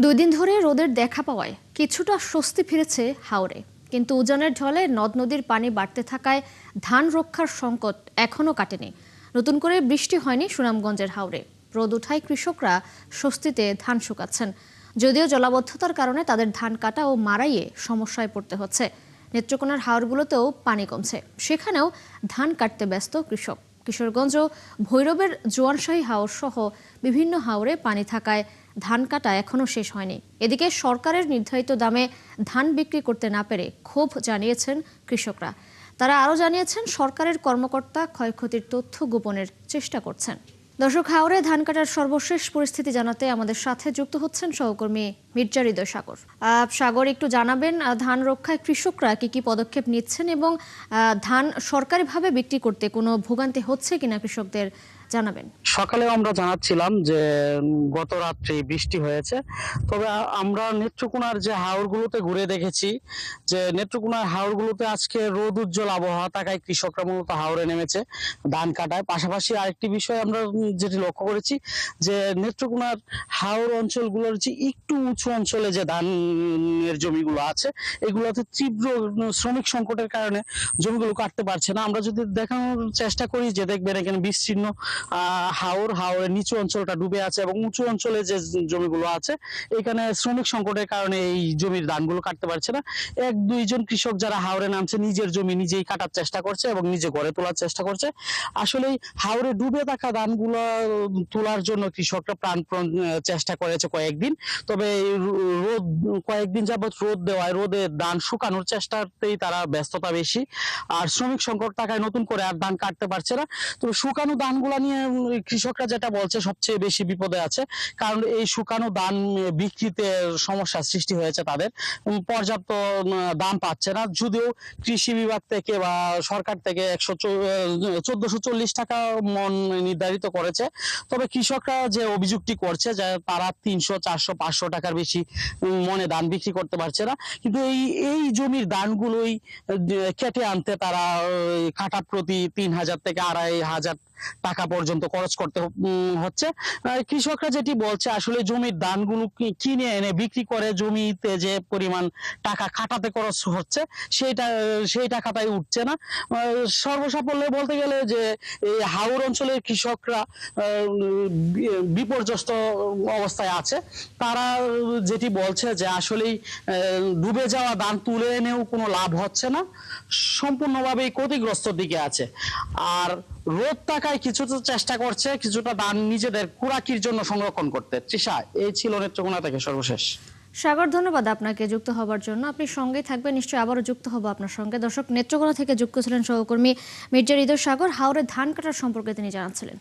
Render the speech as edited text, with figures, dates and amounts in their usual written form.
দুই দিন ধরে রোদের দেখা পাওয়ায় কিছুটা স্বস্তি ফিরেছে হাওরে, কিন্তু উজানের ঢলে নদ নদীর পানি বাড়তে থাকায় ধান রক্ষার সংকট এখনো কাটেনি। নতুন করে বৃষ্টি হয়নি সুনামগঞ্জের হাওরে। রোদ উঠায় কৃষকরা স্বস্তিতে ধান শুকাচ্ছেন, যদিও জলাবদ্ধতার কারণে তাদের ধান কাটা ও মারাইয়ে সমস্যায় পড়তে হচ্ছে। নেত্রকোনার হাওরগুলোতেও পানি কমছে, সেখানেও ধান কাটতে ব্যস্ত কৃষক। কিশোরগঞ্জ ও ভৈরবের জোয়ানশাহী হাওর সহ বিভিন্ন হাওরে পানি থাকায় ধান কাটা এখনো শেষ হয়নি। এদিকে সরকারের নির্ধারিত দামে ধান বিক্রি করতে না পেরে ক্ষোভ জানিয়েছেন কৃষকরা। তারা আরও জানিয়েছেন, সরকারের কর্মকর্তা ক্ষয়ক্ষতির তথ্য গোপনের চেষ্টা করছেন। দর্শক, হাওরে ধান কাটার সর্বশেষ পরিস্থিতি জানাতে আমাদের সাথে যুক্ত হচ্ছেন সহকর্মী মির্জা হৃদয় সাগর। সাগর, একটু জানাবেন ধান রক্ষায় কৃষকরা কি পদক্ষেপ নিচ্ছেন এবং ধান সরকারিভাবে বিক্রি করতে কোনো ভোগান্তি হচ্ছে কিনা কৃষকদের জানাবেন। সকালে আমরা জানাচ্ছিলাম যে গত রাত্রে বৃষ্টি হয়েছে, তবে আমরা নেত্রকোনার যে হাওরগুলোতে ঘুরে দেখেছি যে নেত্রকোনার হাওরগুলোতে আজকে রোদ উজ্জ্বল আবহাওয়া থাকায় কৃষকরা মূলত হাওরে নেমেছে ধান কাটায়। পাশাপাশি আরেকটি বিষয় আমরা যেটি লক্ষ্য করেছি যে নেত্রকোনার হাওর অঞ্চলগুলোর যে একটু উঁচু অঞ্চলে যে ধানের জমিগুলো আছে, এগুলোতে তীব্র শ্রমিক সংকটের কারণে জমিগুলো কাটতে পারছে না। আমরা যদি দেখানোর চেষ্টা করি যে দেখবেন এখানে বিস্তীর্ণ হাওরের নিচু অঞ্চলটা ডুবে আছে এবং উঁচু অঞ্চলে যে জমিগুলো আছে এখানে শ্রমিক সংকটের কারণে এই জমির ধানগুলো কাটতে পারছে না। এক দুইজন কৃষক যারা হাওরে নামছে নিজের জমি নিজেই কাটার চেষ্টা করছে এবং নিজে ঘরে তোলার চেষ্টা করছে। আসলে হাওরে ডুবে থাকা ধানগুলো তোলার জন্য কৃষকরা প্রাণপণ চেষ্টা করেছে কয়েকদিন, তবে রোদ কয়েকদিন যাবৎ রোদ দেওয়ায় রোদে ধান শুকানোর চেষ্টাতেই তারা ব্যস্ততা বেশি। আর শ্রমিক সংকট থাকায় নতুন করে আর ধান কাটতে পারছে না। তো শুকানো ধানগুলা নিয়ে কৃষকরা যেটা বলছে সবচেয়ে বেশি বিপদে আছে, কারণ এই শুকানো ধান বিক্রিতে সমস্যার সৃষ্টি হয়েছে তাদের। পর্যাপ্ত দাম পাচ্ছে না, যদিও কৃষি বিভাগ থেকে বা সরকার থেকে 1440 টাকা মন নির্ধারিত করেছে, তবে কৃষকরা যে অভিযোগটি করছে যে তারা 300, 400, 500 টাকার বেশি মনে ধান বিক্রি করতে পারছে না। কিন্তু এই জমির ধানগুলোই কেটে আনতে তারা কাঠা প্রতি 3000 থেকে 2500 টাকা পর্যন্ত খরচ করতে হচ্ছে। কৃষকরা যেটি বলছে, আসলে জমির ধানগুলো কিনে এনে বিক্রি করে জমিতে যে পরিমাণ টাকা কাটাতে খরচ হচ্ছে সেই টাকাটাই উঠছে না। সর্বসাফল্যে বলতে গেলে যে এই হাওর অঞ্চলের কৃষকরা বিপর্যস্ত অবস্থায় আছে। তারা যেটি বলছে যে আসলেই ডুবে যাওয়া ধান তুলে এনেও কোনো লাভ হচ্ছে না, সম্পূর্ণভাবেই ক্ষতিগ্রস্ত দিকে আছে। আর রোদ থাকায় কিছুটা চেষ্টা করছে কিছুটা ধান নিজেদের কুড়াকির জন্য সংরক্ষণ করতে। তৃষা, এই ছিল নেত্রকোনা থেকে সর্বশেষ। সাগর, ধন্যবাদ আপনাকে যুক্ত হবার জন্য। আপনি সঙ্গেই থাকবেন, নিশ্চয়ই আবারও যুক্ত হবো আপনার সঙ্গে। দর্শক, নেত্রকোনা থেকে যুক্ত ছিলেন সহকর্মী মির্জা হৃদয় সাগর। হাওরে ধান কাটার সম্পর্কে তিনি জানাচ্ছিলেন।